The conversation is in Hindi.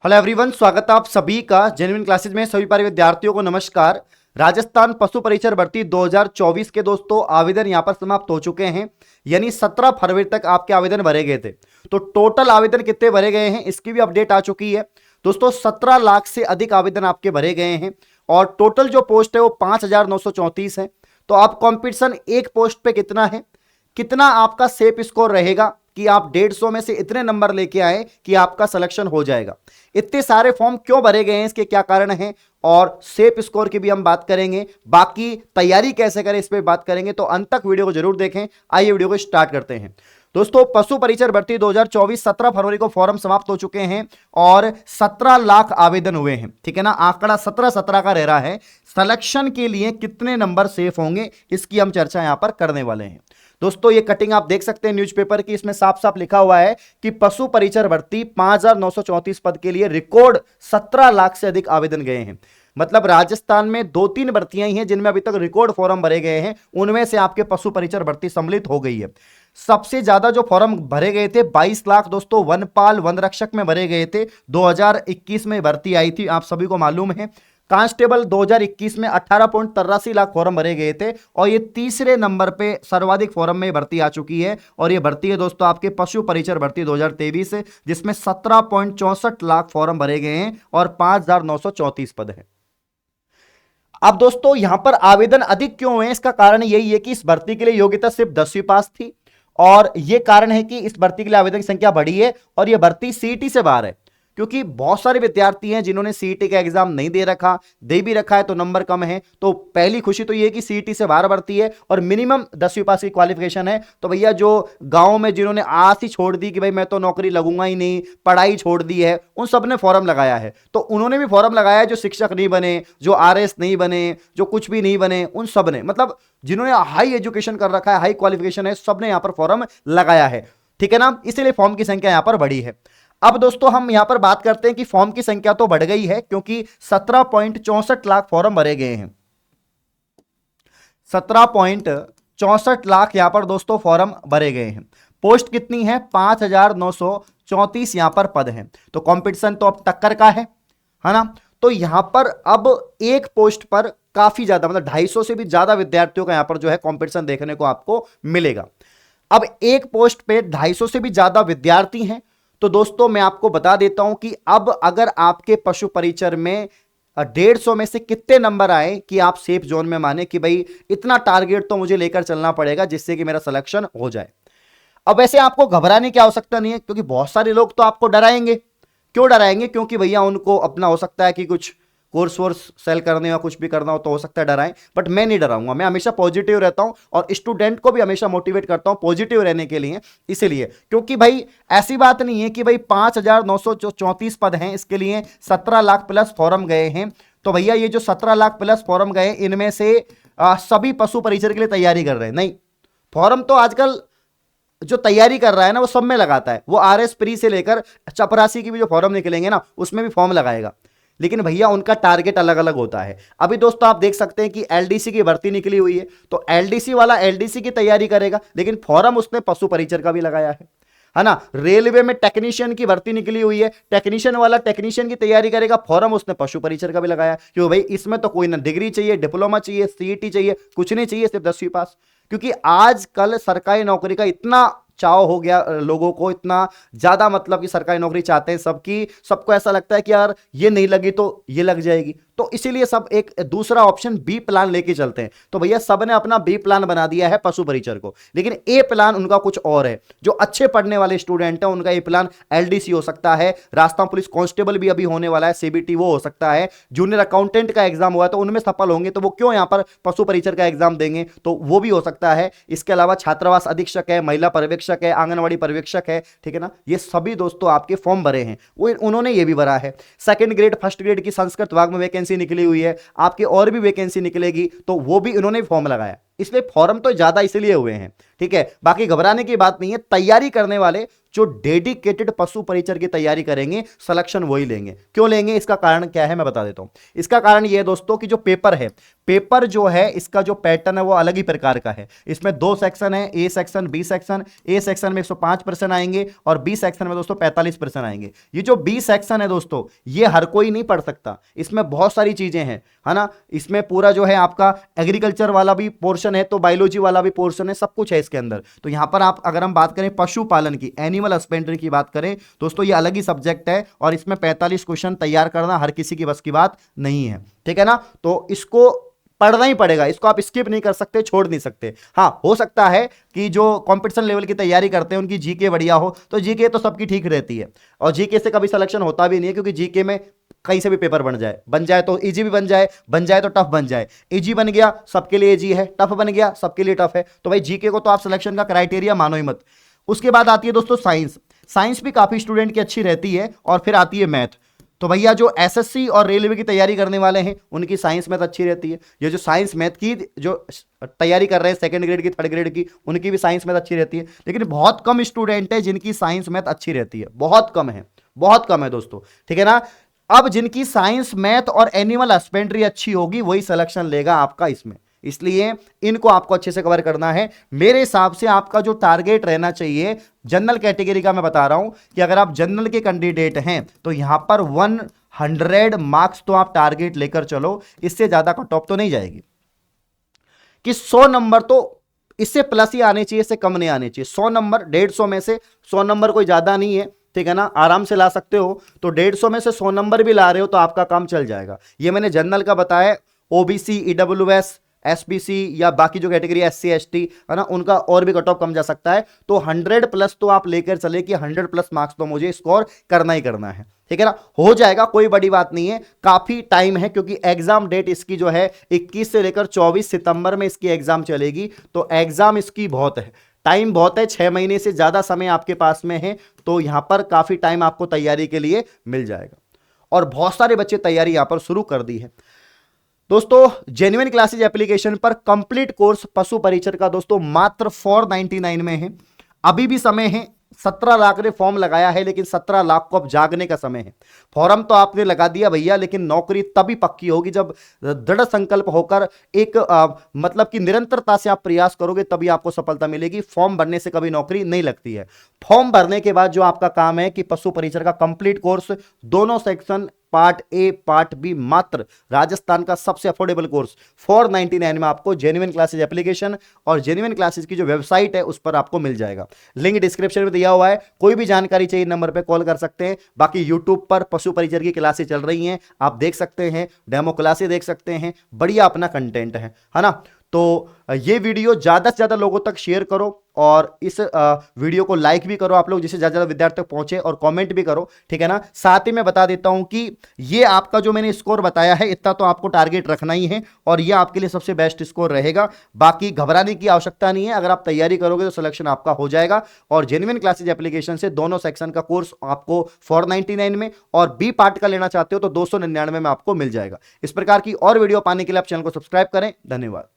हेलो एवरीवन, स्वागत है आप सभी का जेन्युइन क्लासेज में। सभी प्यारे विद्यार्थियों को नमस्कार। राजस्थान पशु परीक्षण भर्ती 2024 के दोस्तों आवेदन यहां पर समाप्त हो चुके हैं, यानी 17 फरवरी तक आपके आवेदन भरे गए थे। तो टोटल आवेदन कितने भरे गए हैं इसकी भी अपडेट आ चुकी है दोस्तों। 17 लाख से अधिक आवेदन आपके भरे गए हैं और टोटल जो पोस्ट है वो 5,934 है। तो आप कंपटीशन एक पोस्ट पे कितना है, कितना आपका सेफ स्कोर रहेगा कि आप 150 में से इतने नंबर लेके आए कि आपका सिलेक्शन हो जाएगा। इतने सारे फॉर्म क्यों भरे गए हैं, इसके क्या कारण हैं, और सेफ स्कोर की भी हम बात करेंगे। बाकी तैयारी कैसे करें इस पर बात करेंगे, तो अंत तक वीडियो को जरूर देखें। आइए वीडियो को स्टार्ट करते हैं। दोस्तों पशु परीक्षण भर्ती 2024 17 फरवरी को फॉर्म समाप्त हो चुके हैं और 17 लाख आवेदन हुए हैं, ठीक है ना। आंकड़ा 17 का रह रहा है। सिलेक्शन के लिए कितने नंबर सेफ होंगे इसकी हम चर्चा यहां पर करने वाले हैं। दोस्तों ये कटिंग आप देख सकते हैं न्यूज़पेपर की, इसमें साफ साफ लिखा हुआ है कि पशु परीक्षण भर्ती 5,934 पद के लिए रिकॉर्ड 17 लाख से अधिक आवेदन गए हैं। मतलब राजस्थान में 2-3 भर्तियां ही हैं जिनमें अभी तक रिकॉर्ड फॉर्म भरे गए हैं, उनमें से आपके पशु परीक्षण भर्ती सम्मिलित हो गई है। सबसे ज्यादा जो फॉर्म भरे गए थे 22 लाख दोस्तों वनपाल वन रक्षक में भरे गए थे। 2021 में भर्ती आई थी, आप सभी को मालूम है। कांस्टेबल 2021 में 18.83 लाख फॉर्म भरे गए थे और ये तीसरे नंबर पे सर्वाधिक फॉर्म में भर्ती आ चुकी है। और ये भर्ती है दोस्तों आपके पशु परीक्षण भर्ती 2023 जिसमें 17.64 लाख फॉर्म भरे गए हैं और 5,934 पद है। अब दोस्तों यहां पर आवेदन अधिक क्यों हुए, इसका कारण यही है कि इस भर्ती के लिए योग्यता सिर्फ 10वीं पास थी और यह कारण है कि इस भर्ती के लिए आवेदन की संख्या बढ़ी है और यह भर्ती सीईटी से बाहर है, क्योंकि बहुत सारे विद्यार्थी हैं जिन्होंने सीईटी का एग्जाम नहीं दे रखा, दे भी रखा है तो नंबर कम है। तो पहली खुशी तो ये है कि सीईटी से बाहर भर्ती है और मिनिमम 10वीं पास की क्वालिफिकेशन है। तो भैया जो गांव में जिन्होंने आस ही छोड़ दी कि भाई मैं तो नौकरी लगूंगा ही नहीं, पढ़ाई छोड़ दी है, उन सब ने फॉर्म लगाया है। तो उन्होंने भी फॉर्म लगाया है जो शिक्षक नहीं बने, जो आरएस नहीं बने, जो कुछ भी नहीं बने, उन सब ने, मतलब जिन्होंने हाई एजुकेशन कर रखा है, हाई क्वालिफिकेशन है, सबने यहां पर फॉर्म लगाया है, ठीक है ना। इसीलिए फॉर्म की संख्या यहां पर बढ़ी है। अब दोस्तों हम यहां पर बात करते हैं कि फॉर्म की संख्या तो बढ़ गई है क्योंकि 17.64 लाख फॉर्म भरे गए हैं। 17.64 लाख यहां पर दोस्तों फॉर्म भरे गए हैं। पोस्ट कितनी है, 5,934 यहां पर पद हैं। तो कंपटीशन तो अब टक्कर का है ना। तो यहां पर अब एक पोस्ट पर काफी ज्यादा, मतलब 250 से भी ज्यादा विद्यार्थियों का यहां पर जो है कंपटीशन देखने को आपको मिलेगा। अब एक पोस्ट पे 250 से भी ज्यादा विद्यार्थी हैं। तो दोस्तों मैं आपको बता देता हूं कि अब अगर आपके पशु परीक्षण में 150 में से कितने नंबर आए कि आप सेफ जोन में माने कि भाई इतना टारगेट तो मुझे लेकर चलना पड़ेगा जिससे कि मेरा सिलेक्शन हो जाए। अब वैसे आपको घबराने की आवश्यकता नहीं है, क्योंकि बहुत सारे लोग तो आपको डराएंगे। क्यों डराएंगे, क्योंकि भैया उनको अपना हो सकता है कि कुछ कोर्स वोर्स सेल करने या कुछ भी करना हो तो हो सकता है डराएं, बट मैं नहीं डराऊंगा। मैं हमेशा पॉजिटिव रहता हूं और स्टूडेंट को भी हमेशा मोटिवेट करता हूं पॉजिटिव रहने के लिए। इसलिए क्योंकि भाई ऐसी बात नहीं है कि भाई 5,934 पद हैं, इसके लिए 17 लाख प्लस फॉर्म गए हैं। तो भैया ये जो 17 लाख प्लस फॉर्म गए इनमें से सभी पशु परीक्षण के लिए तैयारी कर रहे हैं, नहीं। फॉर्म तो आजकल जो तैयारी कर रहा है ना वो सब में लगाता है। वो आरएस प्री से लेकर चपरासी की भी जो फॉर्म निकलेंगे ना उसमें भी फॉर्म लगाएगा, लेकिन भैया उनका टारगेट अलग अलग होता है। अभी दोस्तों आप देख सकते हैं कि एलडीसी की भर्ती निकली हुई है, तो एलडीसी वाला एलडीसी की तैयारी करेगा, लेकिन फॉर्म उसने पशु परीक्षण का भी लगाया है ना। रेलवे में टेक्नीशियन की भर्ती निकली हुई है, टेक्नीशियन वाला टेक्नीशियन की तैयारी करेगा, फॉर्म उसने पशु परीक्षण का भी लगाया। क्यों भाई, इसमें तो कोई ना डिग्री चाहिए, डिप्लोमा चाहिए, सीईटी चाहिए, कुछ नहीं चाहिए, सिर्फ 10वीं पास। क्योंकि आजकल सरकारी नौकरी का इतना चाव हो गया लोगों को, इतना ज्यादा, मतलब कि सरकारी नौकरी चाहते हैं सबकी, सबको ऐसा लगता है कि यार ये नहीं लगी तो ये लग जाएगी। तो इसीलिए सब एक दूसरा ऑप्शन बी प्लान लेके चलते हैं। तो भैया सब ने अपना बी प्लान बना दिया है पशु परीक्षण को, लेकिन ए प्लान उनका कुछ और है। जो अच्छे पढ़ने वाले स्टूडेंट हैं उनका ए प्लान एलडीसी हो सकता है, राजस्थान पुलिस कांस्टेबल भी अभी होने वाला है, सीबीटी वो हो सकता है, जूनियर अकाउंटेंट का एग्जाम हुआ है तो उनमें सफल होंगे तो वो क्यों यहां पर पशु परीक्षण का एग्जाम देंगे, तो वो भी हो सकता है। इसके अलावा छात्रावास अधीक्षक है, महिला पर्यवेक्षक है, आंगनबाड़ी पर्यवेक्षक है, ठीक है ना। ये सभी दोस्तों आपके फॉर्म भरे हैं, वो उन्होंने ये भी भरा है। सेकंड ग्रेड फर्स्ट ग्रेड की संस्कृत विभाग में वैकेंसी निकली हुई है, आपके और भी वैकेंसी निकलेगी तो वो भी इन्होंने फॉर्म लगाया। इसलिए फॉर्म तो ज्यादा इसलिए हुए हैं, ठीक है। बाकी घबराने की बात नहीं है, तैयारी करने वाले जो डेडिकेटेड पशु परिचर की तैयारी करेंगे सिलेक्शन वही लेंगे। क्यों लेंगे, इसका कारण क्या है मैं बता देता हूं। इसका कारण यह है दोस्तों कि जो पेपर है, पेपर जो है इसका जो पैटर्न है वो अलग ही प्रकार का है। इसमें 2 सेक्शन है, A section B section. A section में 105% आएंगे और बी सेक्शन में दोस्तों 45% आएंगे। ये जो बी सेक्शन है दोस्तों, ये हर कोई नहीं पढ़ सकता, इसमें बहुत सारी चीजें हैं, है ना। इसमें पूरा जो है आपका एग्रीकल्चर वाला भी पोर्शन है, तो बायोलॉजी वाला भी पोर्शन है, सब कुछ है इसके अंदर। तो यहां पर आप अगर हम बात करें पशुपालन की, एनिमल हस्बेंड्री की बात करें दोस्तों, ये अलग ही सब्जेक्ट है और इसमें 45 क्वेश्चन तैयार करना हर किसी की बस की बात नहीं है, ठीक है ना। तो इसको पढ़ना ही पड़ेगा, इसको आप स्किप नहीं कर सकते, छोड़ नहीं सकते। हाँ, हो सकता है कि जो कंपटीशन लेवल की तैयारी करते हैं उनकी जीके बढ़िया हो, तो जीके तो सबकी ठीक रहती है और जीके से कभी सिलेक्शन होता भी नहीं है, क्योंकि जीके में कहीं से भी पेपर बन जाए तो इजी भी बन जाए तो टफ बन जाए। इजी बन गया सबके लिए इजी है, टफ बन गया सबके लिए टफ है। तो भाई जीके को तो आप सिलेक्शन का क्राइटेरिया मानो ही मत। उसके बाद आती है दोस्तों साइंस। साइंस भी काफी स्टूडेंट की अच्छी रहती है और फिर आती है मैथ। तो भैया जो एसएससी और रेलवे की तैयारी करने वाले हैं उनकी साइंस मैथ अच्छी रहती है। ये जो साइंस मैथ की जो तैयारी कर रहे हैं सेकंड ग्रेड की, थर्ड ग्रेड की, उनकी भी साइंस मैथ अच्छी रहती है। लेकिन बहुत कम स्टूडेंट है जिनकी साइंस मैथ अच्छी रहती है, बहुत कम है, बहुत कम है दोस्तों, ठीक है ना। अब जिनकी साइंस मैथ और एनिमल हस्बेंड्री अच्छी होगी वही सिलेक्शन लेगा आपका इसमें, इसलिए इनको आपको अच्छे से कवर करना है। मेरे हिसाब से आपका जो टारगेट रहना चाहिए जनरल कैटेगरी का, मैं बता रहा हूं कि अगर आप जनरल के कैंडिडेट हैं तो यहां पर 100 मार्क्स तो आप टारगेट लेकर चलो, इससे ज्यादा कट ऑफ तो नहीं जाएगी। कि 100 नंबर तो इससे प्लस ही आने चाहिए, इससे कम नहीं आने चाहिए। 100 नंबर 150 में से 100 नंबर कोई ज्यादा नहीं है, ठीक है ना, आराम से ला सकते हो। तो 150 में से 100 नंबर भी ला रहे हो तो आपका काम चल जाएगा। ये मैंने जनरल का बताया, ओबीसी, ईडब्ल्यूएस, एसबीसी या बाकी जो कैटेगरी एससी एसटी है ना, उनका और भी कट ऑफ कम जा सकता है। तो 100 प्लस तो आप लेकर चले कि 100 प्लस मार्क्स तो मुझे स्कोर करना ही करना है, ठीक है ना। हो जाएगा, कोई बड़ी बात नहीं है, काफी टाइम है, क्योंकि एग्जाम डेट इसकी जो है 21 से लेकर 24 सितंबर में इसकी एग्जाम चलेगी। तो एग्जाम इसकी बहुत है, टाइम बहुत है, 6 महीने से ज्यादा समय आपके पास में है। तो यहां पर काफी टाइम आपको तैयारी के लिए मिल जाएगा और बहुत सारे बच्चे तैयारी यहां पर शुरू कर दी है दोस्तों। जेन्युइन क्लासेज एप्लीकेशन पर कंप्लीट कोर्स पशु परिचर का दोस्तों मात्र 499 में है। अभी भी समय है, 17 लाख ने फॉर्म लगाया है, लेकिन 17 लाख को अब जागने का समय है। फॉर्म तो आपने लगा दिया भैया, लेकिन नौकरी तभी पक्की होगी जब दृढ़ संकल्प होकर एक मतलब कि निरंतरता से आप प्रयास करोगे, तभी आपको सफलता मिलेगी। फॉर्म भरने से कभी नौकरी नहीं लगती है। फॉर्म भरने के बाद जो आपका काम है कि पशु परिचर का कंप्लीट कोर्स, दोनों section, part A part B, मात्र राजस्थान का सबसे अफोर्डेबल कोर्स 499 में आपको जेन्युइन क्लासेज एप्लीकेशन और जेन्युइन क्लासेज की जो वेबसाइट है उस पर आपको मिल जाएगा। लिंक डिस्क्रिप्शन में दिया हुआ है, कोई भी जानकारी चाहिए नंबर पे कॉल कर सकते हैं। बाकी यूट्यूब पर पशु परिचर की क्लासेज चल रही हैं, आप देख सकते हैं, डेमो क्लासेज देख सकते हैं, बढ़िया अपना कंटेंट है ना। तो ये वीडियो ज्यादा से ज्यादा लोगों तक शेयर करो और इस वीडियो को लाइक भी करो आप लोग, जिससे ज्यादा विद्यार्थी तक पहुंचे, और कमेंट भी करो, ठीक है ना। साथ ही मैं बता देता हूं कि ये आपका जो मैंने स्कोर बताया है, इतना तो आपको टारगेट रखना ही है और ये आपके लिए सबसे बेस्ट स्कोर रहेगा। बाकी घबराने की आवश्यकता नहीं है, अगर आप तैयारी करोगे तो सिलेक्शन आपका हो जाएगा। और जेन्युइन क्लासेज एप्लीकेशन से दोनों सेक्शन का कोर्स आपको 499 में और बी पार्ट का लेना चाहते हो तो 299 में आपको मिल जाएगा। इस प्रकार की और वीडियो पाने के लिए आप चैनल को सब्सक्राइब करें। धन्यवाद।